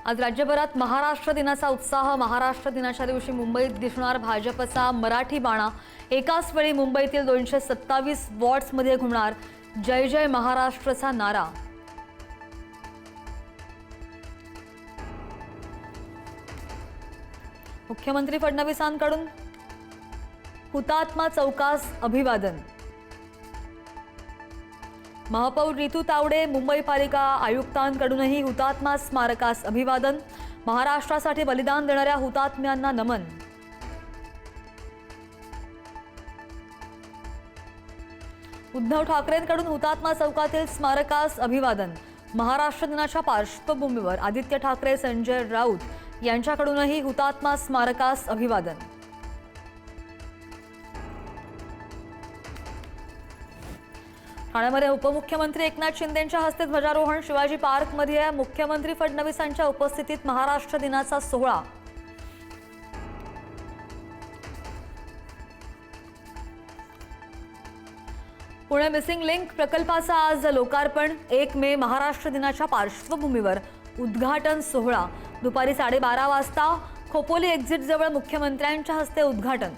आज राज्यभरात महाराष्ट्र दिनाचा उत्साह। महाराष्ट्र दिनाच्या दिवशी मुंबईत दिसणार भाजपचा मराठी बाणा। एकाच वेळी मुंबईतील 227 वॉर्ड्समध्ये घुमणार जय जय महाराष्ट्रचा नारा। मुख्यमंत्री फडणवीसांकडून हुतात्मा चौकास अभिवादन। महापौर रितू तावडे, मुंबई पालिका आयुक्तांकडूनही हुतात्मा स्मारकास अभिवादन। महाराष्ट्रासाठी बलिदान देणाऱ्या हुतात्म्यांना नमन। उद्धव ठाकरेंकडून हुतात्मा चौकातील स्मारकास अभिवादन। महाराष्ट्र दिनाच्या पार्श्वभूमीवर आदित्य ठाकरे, संजय राऊत यांच्याकडूनही हुतात्मा स्मारकास अभिवादन। ठाण्यामध्ये उपमुख्यमंत्री एकनाथ शिंदेंच्या हस्ते ध्वजारोहण। शिवाजी पार्कमध्ये मुख्यमंत्री फडणवीसांच्या उपस्थितीत महाराष्ट्र दिनाचा सोहळा। पुणे मिसिंग लिंक प्रकल्पाचा आज लोकार्पण। 1 मे महाराष्ट्र दिनाच्या पार्श्वभूमीवर उद्घाटन सोहळा। दुपारी 12:30 वाजता खोपोली एक्झिट जवळ मुख्यमंत्र्यांच्या हस्ते उद्घाटन।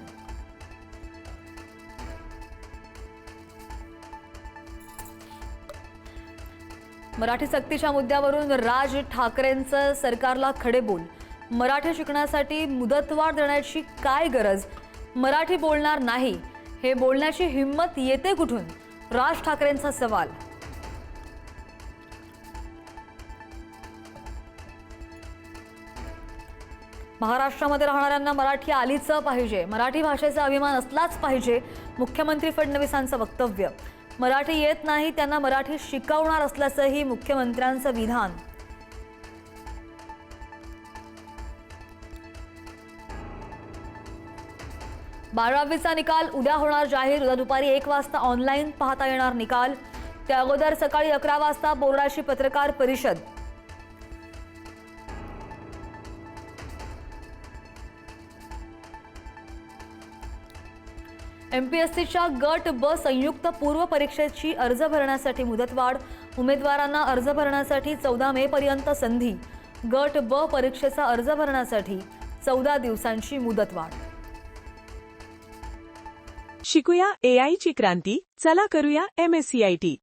मराठी सक्तीच्या मुद्द्यावरून राज ठाकरेंचं सरकारला खडेबोल। मराठी शिकण्यासाठी मुदतवाढ देण्याची काय गरज? मराठी बोलणार नाही हे बोलण्याची हिंमत येते कुठून? राज ठाकरेंचा सवाल। महाराष्ट्रामध्ये राहणाऱ्यांना मराठी आलीच पाहिजे, मराठी भाषेचा अभिमान असलाच पाहिजे, मुख्यमंत्री फडणवीसांचं वक्तव्य। मराठी येत नाही त्यांना मराठी शिकवणार असल्याचंही मुख्यमंत्र्यांचं विधान। बारावीचा निकाल उद्या होणार जाहीर। उद्या दुपारी 1 वाजता ऑनलाईन पाहता येणार निकाल। त्या अगोदर सकाळी 11 वाजता बोर्डाची पत्रकार परिषद। एमपीएससीच्या गट ब संयुक्त पूर्व परीक्षेची अर्ज भरण्यासाठी मुदतवाढ। उमेदवारांना अर्ज भरण्यासाठी 14 मे पर्यंत संधी। गट ब परीक्षेचा अर्ज भरण्यासाठी 14 दिवसांची मुदतवाढ। शिकूया AI ची क्रांती, चला करूया MSCIT।